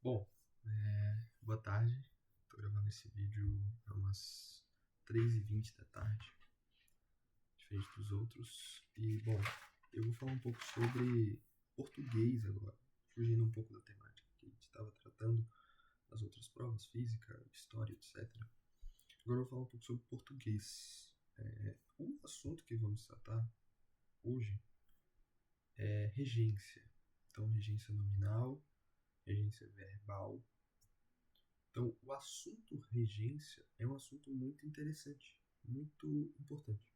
Bom, boa tarde. Tô gravando esse vídeo a umas 3h20 da tarde, diferente dos outros. E, bom, eu vou falar um pouco sobre português agora, fugindo um pouco da temática que a gente estava tratando nas outras provas, física, história, etc. Agora eu vou falar um pouco sobre português. O assunto que vamos tratar hoje é regência. Então, regência nominal, regência verbal. Então, o assunto regência é um assunto muito interessante, muito importante.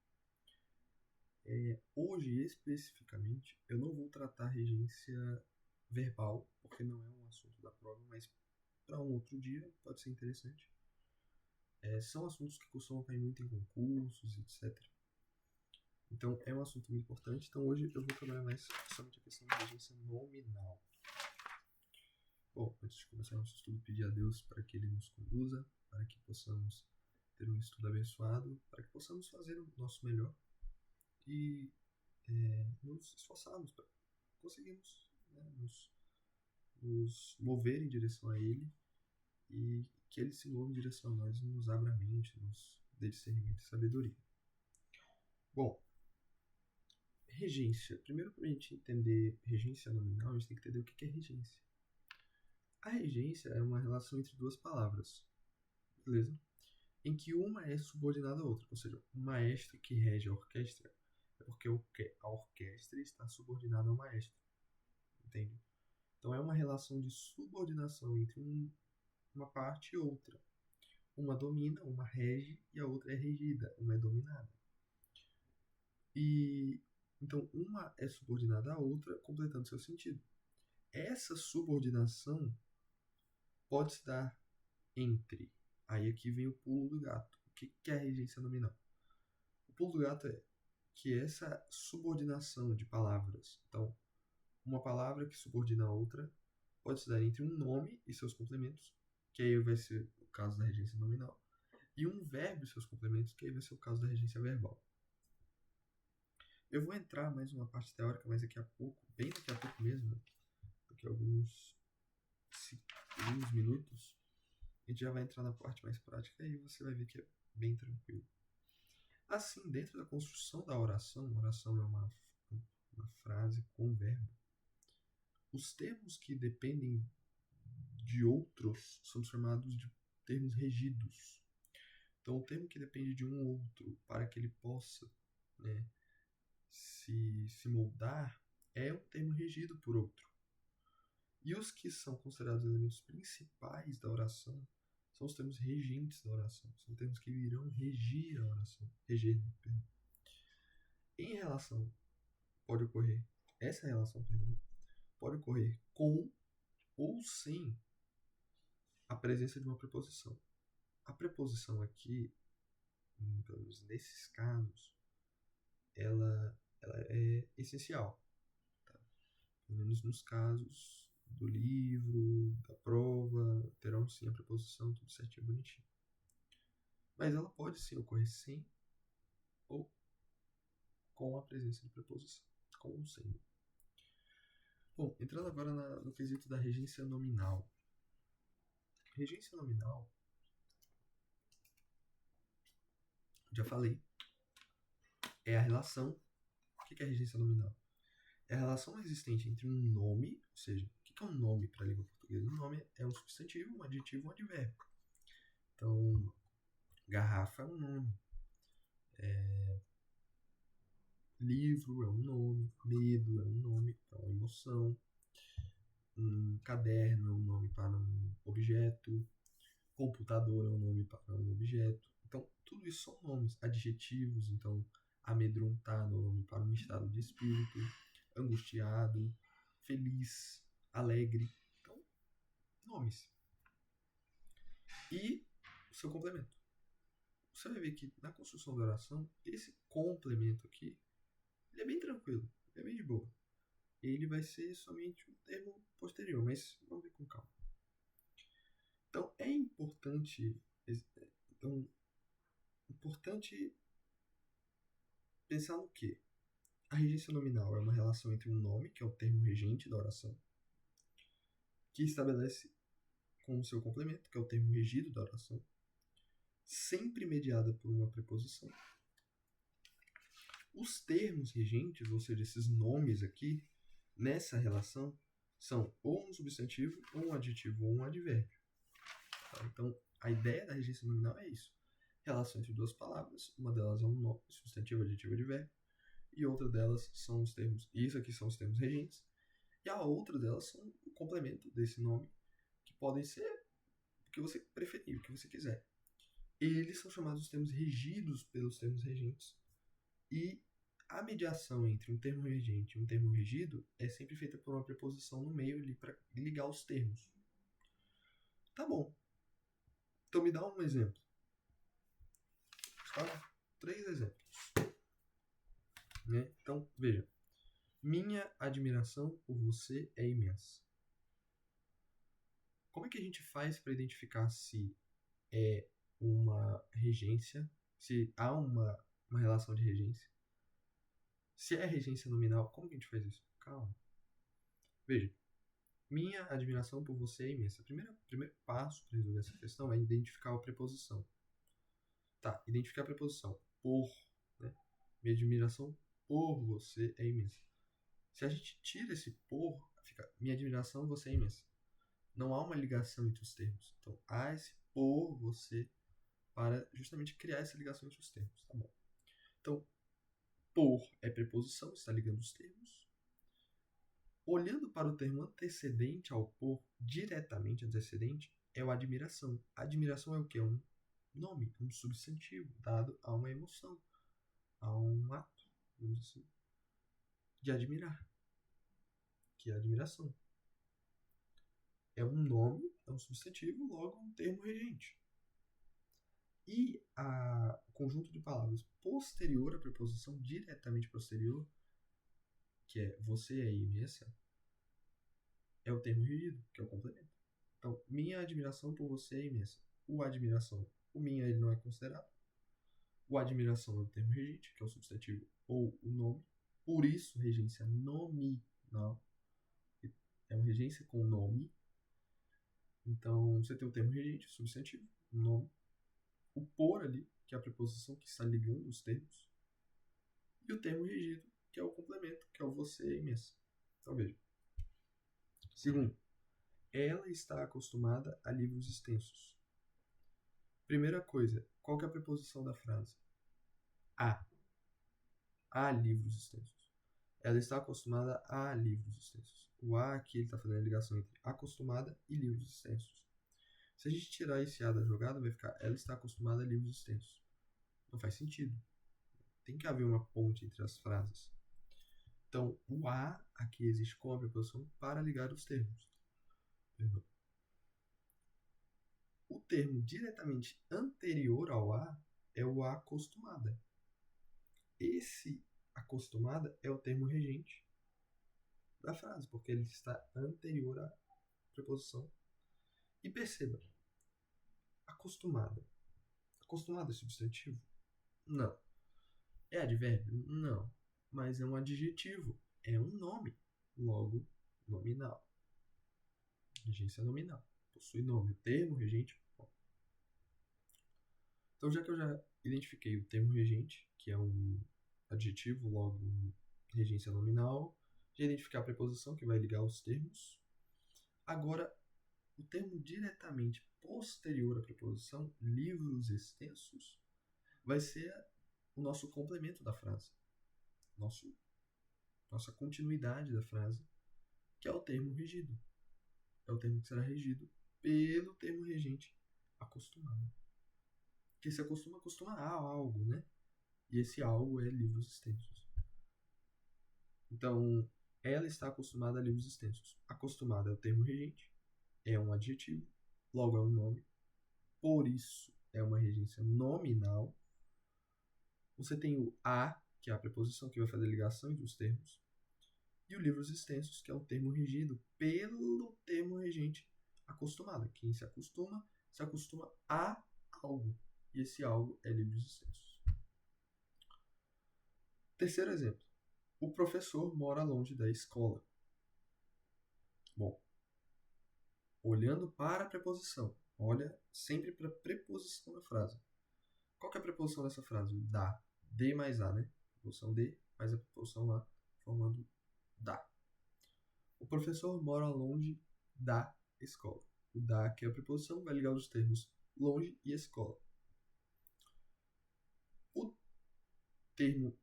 Hoje, especificamente, eu não vou tratar regência verbal, porque não é um assunto da prova, mas para um outro dia pode ser interessante. São assuntos que costumam cair muito em concursos, etc. Então, é um assunto muito importante. Então, hoje eu vou trabalhar mais somente a questão da regência nominal. Bom, antes de começar nosso estudo, pedir a Deus para que Ele nos conduza, para que possamos ter um estudo abençoado, para que possamos fazer o nosso melhor e nos esforçarmos para conseguirmos, nos mover em direção a Ele e que Ele se mova em direção a nós e nos abra a mente, nos dê discernimento e sabedoria. Bom, regência. Primeiro, para a gente entender regência nominal, a gente tem que entender o que é regência. A regência é uma relação entre duas palavras, beleza? Em que uma é subordinada à outra. Ou seja, o maestro que rege a orquestra é porque a orquestra está subordinada ao maestro. Entende? Então é uma relação de subordinação entre uma parte e outra. Uma domina, uma rege e a outra é regida, uma é dominada. E então uma é subordinada à outra, completando seu sentido. Essa subordinação pode se dar entre. Aí aqui vem o pulo do gato. O que é a regência nominal? O pulo do gato é que essa subordinação de palavras, então, uma palavra que subordina a outra, pode se dar entre um nome e seus complementos, que aí vai ser o caso da regência nominal, e um verbo e seus complementos, que aí vai ser o caso da regência verbal. Eu vou entrar mais uma parte teórica, mas daqui a pouco, bem daqui a pouco mesmo, daqui a alguns minutos, a gente já vai entrar na parte mais prática e você vai ver que é bem tranquilo. Assim, dentro da construção da oração é uma frase com verbo. Os termos que dependem de outros são chamados de termos regidos. Então, o termo que depende de um outro para que ele possa, né, se moldar é um termo regido por outro. E os que são considerados elementos principais da oração são os termos regentes da oração. São termos que irão regir a oração. Perdão. Em relação, pode ocorrer, essa relação, perdão, pode ocorrer com ou sem a presença de uma preposição. A preposição aqui, pelo menos nesses casos, ela é essencial. Tá? Pelo menos nos casos do livro, da prova, terão sim a preposição, tudo certinho, bonitinho. Mas ela pode sim ocorrer sem ou com a presença de preposição, com ou sem. Bom, entrando agora no quesito da regência nominal. Regência nominal, já falei, é a relação. O que é a regência nominal? É a relação existente entre um nome, ou seja, o que é um nome para a língua portuguesa? Um nome é um substantivo, um adjetivo, um advérbio. Então, garrafa é um nome, livro é um nome, medo é um nome para uma emoção, um caderno é um nome para um objeto, computador é um nome para um objeto. Então, tudo isso são nomes, adjetivos. Então, amedrontado é um nome para um estado de espírito, angustiado, feliz, alegre. Então, nomes. E o seu complemento. Você vai ver que na construção da oração, esse complemento aqui, ele é bem tranquilo, é bem de boa. Ele vai ser somente um termo posterior, mas vamos ver com calma. Então, é importante pensar no quê? A regência nominal é uma relação entre um nome, que é o termo regente da oração, que estabelece com o seu complemento, que é o termo regido da oração, sempre mediada por uma preposição. Os termos regentes, ou seja, esses nomes aqui, nessa relação, são ou um substantivo, ou um adjetivo, ou um advérbio. Tá? Então, a ideia da regência nominal é isso. Relação entre duas palavras, uma delas é um nome, substantivo, adjetivo, advérbio, e outra delas são os termos, isso aqui são os termos regentes, e a outra delas são o complemento desse nome, que podem ser o que você preferir, o que você quiser. Eles são chamados de termos regidos pelos termos regentes, e a mediação entre um termo regente e um termo regido é sempre feita por uma preposição no meio ali para ligar os termos. Tá bom. Então me dá um exemplo. Só 3 exemplos. Né? Então, veja. Minha admiração por você é imensa. Como é que a gente faz para identificar se é uma regência, se há uma relação de regência? Se é regência nominal, como que a gente faz isso? Calma. Veja. Minha admiração por você é imensa. O primeiro passo para resolver essa questão é identificar a preposição. Tá, identificar a preposição. Por. Né? Minha admiração por você é imensa. Se a gente tira esse por, fica minha admiração por você é imensa. Não há uma ligação entre os termos. Então, há esse por você para justamente criar essa ligação entre os termos. Tá bom. Então, por é preposição, está ligando os termos. Olhando para o termo antecedente ao por, diretamente antecedente, é o admiração. A admiração é o que? É um nome, um substantivo dado a uma emoção, a um ato, vamos dizer assim, de admirar, que é a admiração. É um nome, é um substantivo, logo um termo regente. E o conjunto de palavras posterior à preposição, diretamente posterior, que é você é imensa, é o termo regido, que é o complemento. Então, minha admiração por você é imensa. O admiração, o minha ele não é considerado. O admiração é o termo regente, que é o substantivo ou o nome. Por isso, regência nominal. É uma regência com nome. Então, você tem o termo regente, o substantivo, o nome. O por ali, que é a preposição que está ligando os termos. E o termo regido, que é o complemento, que é o você é imensa. Então, veja. Segundo, ela está acostumada a livros extensos. Primeira coisa, qual que é a preposição da frase? A. A livros extensos. Ela está acostumada a livros extensos. O a aqui está fazendo a ligação entre acostumada e livros extensos. Se a gente tirar esse a da jogada, vai ficar ela está acostumada a livros extensos. Não faz sentido. Tem que haver uma ponte entre as frases. Então, o a aqui existe com a preposição para ligar os termos. Perdão. O termo diretamente anterior ao a é o acostumada. Esse acostumada é o termo regente da frase, porque ele está anterior à preposição. E perceba, acostumada. Acostumada é substantivo? Não. É advérbio? Não. Mas é um adjetivo. É um nome. Logo, nominal. Regência nominal. Possui nome. O termo regente. Bom. Então, já que eu já identifiquei o termo regente, que é um adjetivo, logo regência nominal, já identifiquei a preposição que vai ligar os termos. Agora, o termo diretamente posterior à preposição, livros extensos, vai ser o nosso complemento da frase. Nossa continuidade da frase, que é o termo regido. É o termo que será regido pelo termo regente acostumado. Que se acostuma a algo, né? E esse algo é livros extensos. Então, ela está acostumada a livros extensos. Acostumada é o termo regente, é um adjetivo, logo é um nome. Por isso, é uma regência nominal. Você tem o a, que é a preposição que vai fazer a ligação entre os termos. E o livros extensos, que é o termo regido pelo termo regente acostumado. Quem se acostuma a algo. E esse algo é livros extensos. Terceiro exemplo. O professor mora longe da escola. Bom, olhando para a preposição. Olha sempre para a preposição da frase. Qual que é a preposição dessa frase? O da. De mais a, né? Preposição de mais a preposição lá, formando da. O professor mora longe da escola. O da, que é a preposição, vai ligar os termos longe e escola. O termo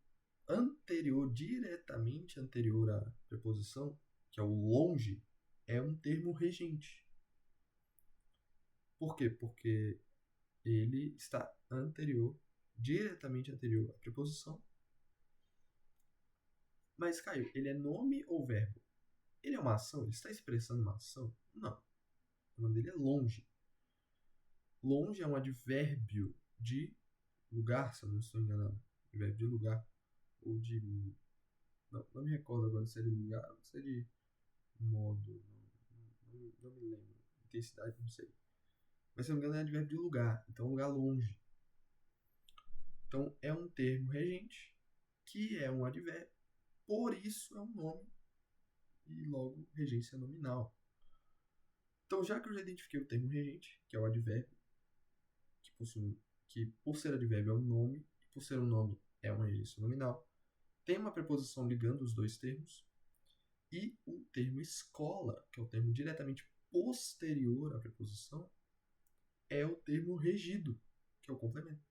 anterior, diretamente anterior à preposição, que é o longe, é um termo regente. Por quê? Porque ele está anterior, diretamente anterior à preposição. Mas, Caio, ele é nome ou verbo? Ele é uma ação? Ele está expressando uma ação? Não. O nome dele é longe. Longe é um advérbio de lugar, se eu não estou enganado. Advérbio de lugar. Ou de... Não me recordo agora se é de lugar ou se é de modo. Não me lembro. Intensidade, não sei. Mas se eu não me engano é advérbio de lugar. Então, lugar longe. Então, é um termo regente que é um advérbio. Por isso é um nome e logo regência nominal. Então, já que eu já identifiquei o termo regente, que é o advérbio, que por ser advérbio é um nome, e por ser um nome é uma regência nominal, tem uma preposição ligando os dois termos, e o termo escola, que é o termo diretamente posterior à preposição, é o termo regido, que é o complemento.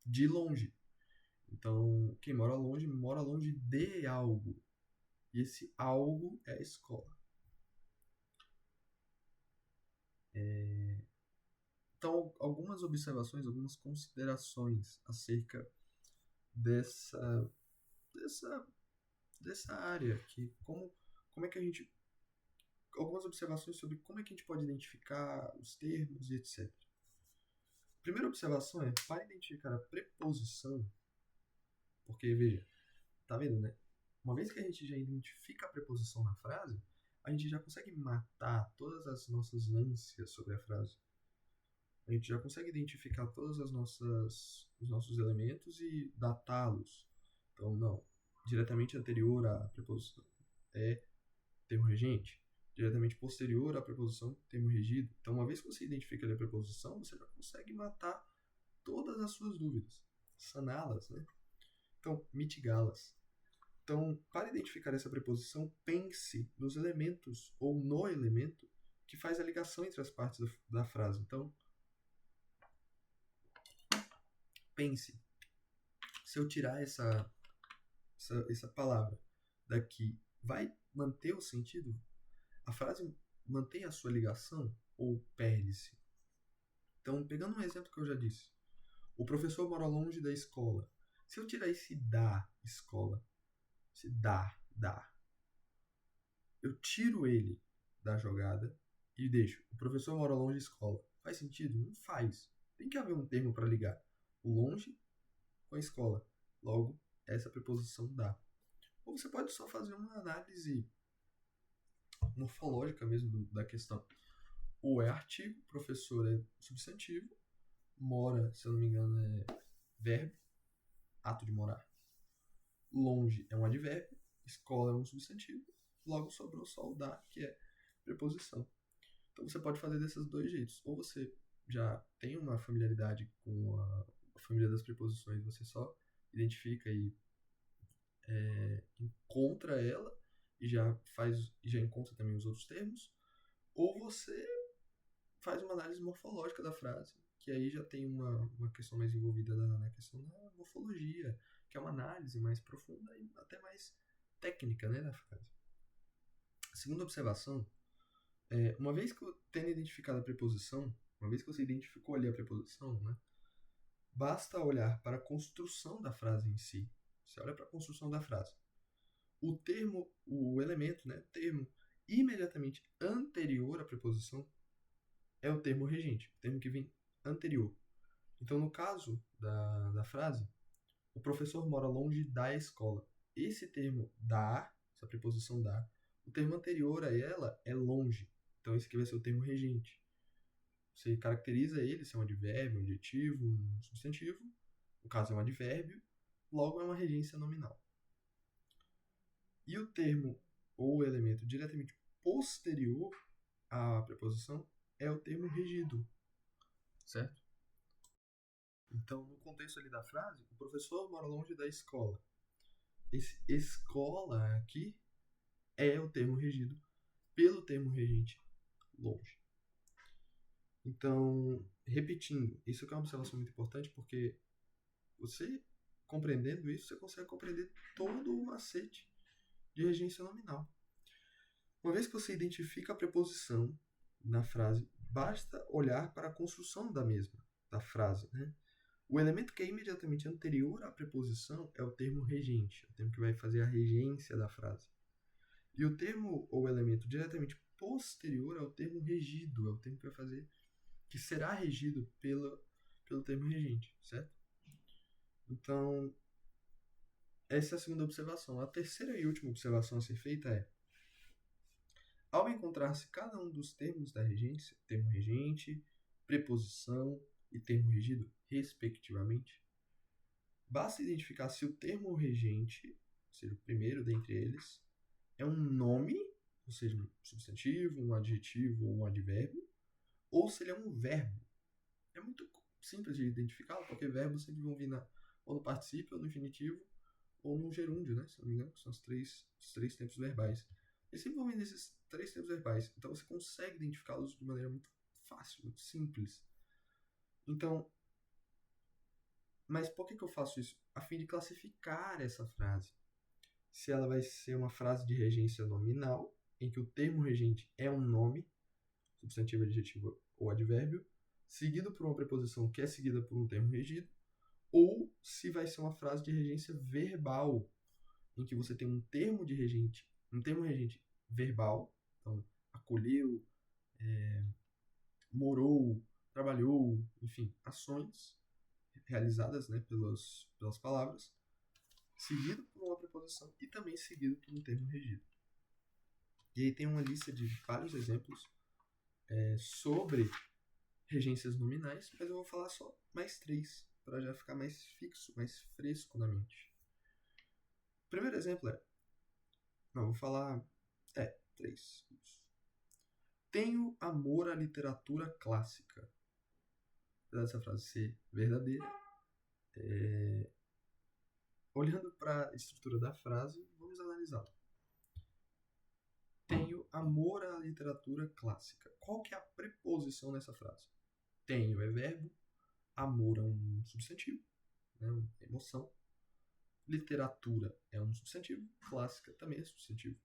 De longe. Então, quem mora longe de algo. E esse algo é a escola. Então, algumas observações, algumas considerações acerca dessa área, que como é que a gente... Algumas observações sobre como é que a gente pode identificar os termos e etc. A primeira observação é, para identificar a preposição, porque, veja, tá vendo, né? Uma vez que a gente já identifica a preposição na frase, a gente já consegue matar todas as nossas ânsias sobre a frase. A gente já consegue identificar todos os nossos elementos e datá-los. Então, não. Diretamente anterior à preposição é termo regente. Diretamente posterior à preposição, termo regido. Então, uma vez que você identifica ali a preposição, você já consegue matar todas as suas dúvidas. Saná-las, né? Então, mitigá-las. Então, para identificar essa preposição, pense nos elementos ou no elemento que faz a ligação entre as partes da frase. Então, pense, se eu tirar essa palavra daqui, vai manter o sentido? A frase mantém a sua ligação ou perde-se? Então, pegando um exemplo que eu já disse, o professor mora longe da escola. Se eu tirar esse da escola, esse da, eu tiro ele da jogada e deixo. O professor mora longe da escola. Faz sentido? Não faz. Tem que haver um termo para ligar o longe com a escola. Logo, essa preposição da. Ou você pode só fazer uma análise morfológica mesmo da questão. Ou é artigo, professor é substantivo, mora, se eu não me engano, é verbo, ato de morar. Longe é um advérbio, escola é um substantivo, logo sobrou só o da, que é preposição. Então você pode fazer desses dois jeitos. Ou você já tem uma familiaridade com a família das preposições, você só identifica e encontra ela e já encontra também os outros termos, ou você faz uma análise morfológica da frase, que aí já tem uma questão mais envolvida na questão da morfologia, que é uma análise mais profunda e até mais técnica, né, da frase. A segunda observação é, uma vez que eu tenho identificado a preposição, uma vez que você identificou ali a preposição, né, basta olhar para a construção da frase em si. Você olha para a construção da frase. O termo, o elemento, né, o termo imediatamente anterior à preposição é o termo regente, o termo que vem anterior. Então, no caso da frase, o professor mora longe da escola. Esse termo da, essa preposição da, o termo anterior a ela é longe. Então, esse aqui vai ser o termo regente. Você caracteriza ele se é um advérbio, um adjetivo, um substantivo. No caso, é um advérbio. Logo, é uma regência nominal. E o termo ou o elemento diretamente posterior a preposição é o termo regido, certo? Então, no contexto ali da frase, o professor mora longe da escola. Esse escola aqui é o termo regido pelo termo regente, longe. Então, repetindo, isso aqui é uma observação muito importante porque você, compreendendo isso, você consegue compreender todo o macete de regência nominal. Uma vez que você identifica a preposição na frase, basta olhar para a construção da mesma, da frase, né? O elemento que é imediatamente anterior à preposição é o termo regente, o termo que vai fazer a regência da frase. E o termo ou elemento diretamente posterior é o termo regido, é o termo que vai fazer, que será regido pelo termo regente, certo? Então, essa é a segunda observação. A terceira e última observação a ser feita é: ao encontrar-se cada um dos termos da regência, termo regente, preposição e termo regido, respectivamente, basta identificar se o termo regente, ou seja, o primeiro dentre eles, é um nome, ou seja, um substantivo, um adjetivo ou um advérbio, ou se ele é um verbo. É muito simples de identificá-lo, porque verbos sempre vão vir ou no particípio, ou no infinitivo, ou no gerúndio, né? Se não me engano, que são os três tempos verbais. Eles sempre vão vir nesses três tempos verbais. Então você consegue identificá-los de maneira muito fácil, muito simples. Então, mas por que eu faço isso? A fim de classificar essa frase. Se ela vai ser uma frase de regência nominal, em que o termo regente é um nome, substantivo, adjetivo ou advérbio, seguido por uma preposição que é seguida por um termo regido, ou se vai ser uma frase de regência verbal, em que você tem um termo regente verbal, então acolheu, morou, trabalhou, enfim, ações realizadas, né, pelas palavras, seguido por uma preposição e também seguido por um termo regido. E aí tem uma lista de vários exemplos sobre regências nominais, mas eu vou falar só mais 3, para já ficar mais fixo, mais fresco na mente. O primeiro exemplo vou falar 3. Tenho amor à literatura clássica. Apesar dessa frase ser verdadeira, olhando para a estrutura da frase, vamos analisá-la. Tenho amor à literatura clássica. Qual que é a preposição nessa frase? Tenho é verbo, amor é um substantivo, né, uma emoção. Literatura é um substantivo, clássica também é substantivo.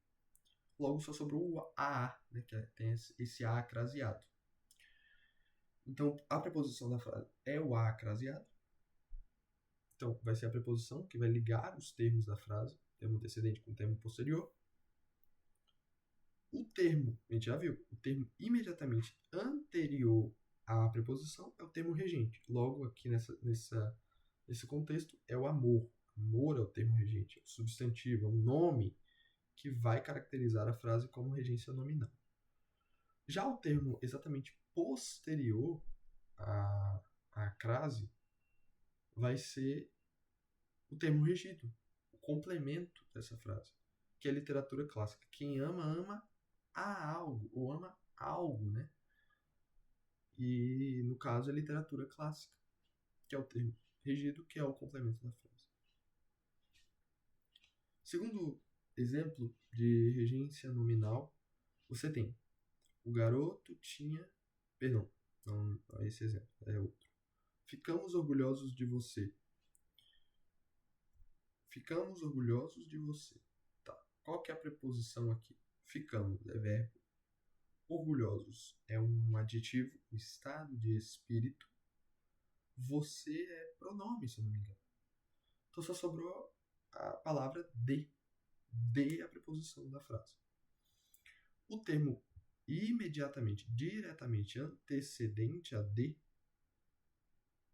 Logo só sobrou o a, né, que tem esse a craseado. Então, a preposição da frase é o a craseado. Então, vai ser a preposição que vai ligar os termos da frase, termo antecedente com o termo posterior. O termo, a gente já viu, o termo imediatamente anterior à preposição é o termo regente. Logo, aqui nesse contexto, é o amor. Amor é o termo regente, é o substantivo, é um nome que vai caracterizar a frase como regência nominal. Já o termo exatamente posterior à crase vai ser o termo regido, o complemento dessa frase, que é a literatura clássica. Quem ama, ama a algo, ou ama algo, né? E, no caso, é literatura clássica, que é o termo regido, que é o complemento da frase. Segundo exemplo de regência nominal, você tem: o garoto tinha... Perdão, não é esse exemplo, é outro. Ficamos orgulhosos de você. Ficamos orgulhosos de você. Tá. Qual que é a preposição aqui? Ficamos é verbo. Orgulhosos é um adjetivo, estado de espírito. Você é pronome, se eu não me engano. Então só sobrou a palavra de. De é a preposição da frase. O termo imediatamente, diretamente antecedente a de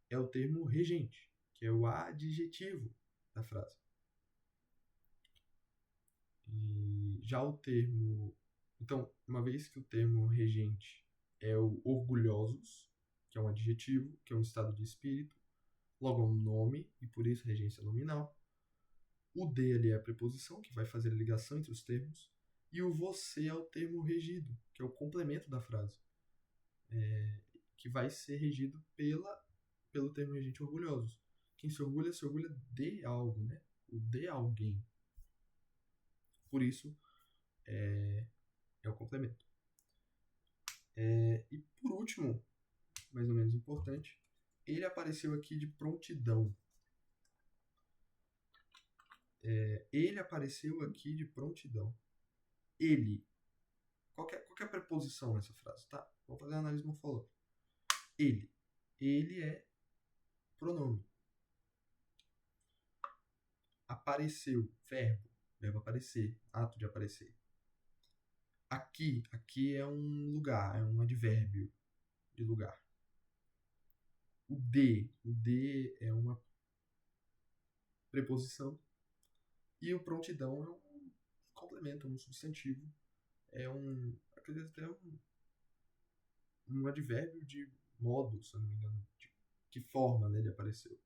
é o termo regente, que é o adjetivo da frase. E já o termo... Então, uma vez que o termo regente é o orgulhosos, que é um adjetivo, que é um estado de espírito, logo é um nome, e por isso regência nominal. O de ali é a preposição, que vai fazer a ligação entre os termos. E o você é o termo regido, que é o complemento da frase, que vai ser regido pelo termo regente orgulhosos. Quem se orgulha de algo, né? O de alguém. Por isso, é o complemento. E por último, mais ou menos importante, ele apareceu aqui de prontidão. Ele apareceu aqui de prontidão. Ele. Qual que é a preposição nessa frase? Tá? Vamos fazer uma análise morfológica. Ele. Ele é pronome. Apareceu. Verbo. Verbo aparecer. Ato de aparecer. Aqui. Aqui é um lugar. É um advérbio de lugar. O de. O de é uma preposição. E o prontidão é um complemento, um substantivo. Acredito até um advérbio de modo, se eu não me engano. De que forma, né, ele apareceu.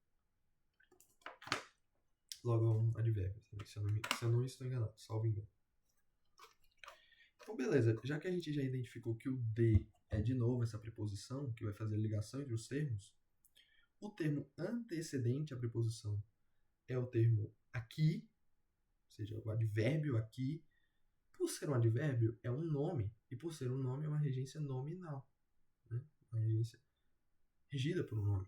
Logo é um advérbio, se eu não estou enganado, salvo engano. Então, beleza. Já que a gente já identificou que o de é, de novo, essa preposição, que vai fazer a ligação entre os termos, o termo antecedente à preposição é o termo aqui, ou seja, o advérbio aqui. Por ser um advérbio, é um nome, e por ser um nome, é uma regência nominal, né? Uma regência regida por um nome.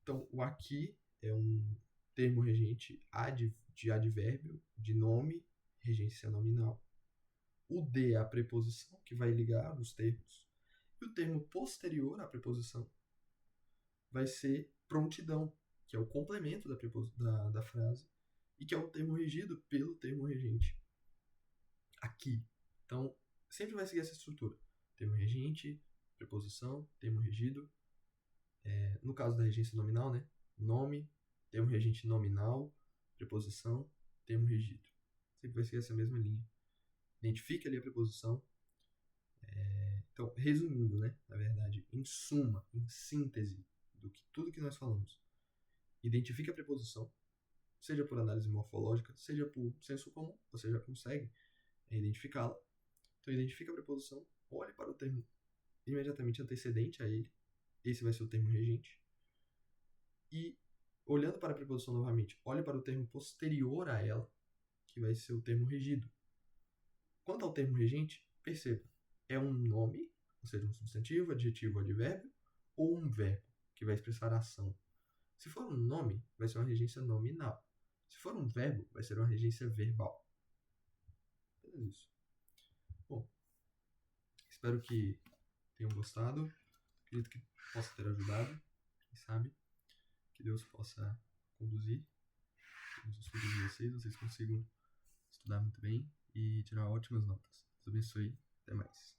Então, o aqui é um termo regente de advérbio, de nome, regência nominal. O de é a preposição que vai ligar os termos. E o termo posterior à preposição vai ser prontidão, que é o complemento da frase e que é o termo regido pelo termo regente. Aqui. Então, sempre vai seguir essa estrutura. Termo regente, preposição, termo regido. No caso da regência nominal, né? Nome, termo regente nominal, preposição, termo regido. Sempre vai seguir essa mesma linha. Identifique ali a preposição. Então, resumindo, né? Na verdade, em suma, em síntese do que tudo que nós falamos. Identifique a preposição, seja por análise morfológica, seja por senso comum, você já consegue identificá-la. Então, identifique a preposição, olhe para o termo imediatamente antecedente a ele, esse vai ser o termo regente, e olhando para a preposição novamente, olhe para o termo posterior a ela, que vai ser o termo regido. Quanto ao termo regente, perceba, é um nome, ou seja, um substantivo, adjetivo, advérbio, ou um verbo, que vai expressar a ação. Se for um nome, vai ser uma regência nominal. Se for um verbo, vai ser uma regência verbal. É isso. Bom, espero que tenham gostado. Acredito que possa ter ajudado. Quem sabe? Que Deus possa conduzir os estudos de vocês consigam estudar muito bem e tirar ótimas notas. Deus abençoe. Até mais.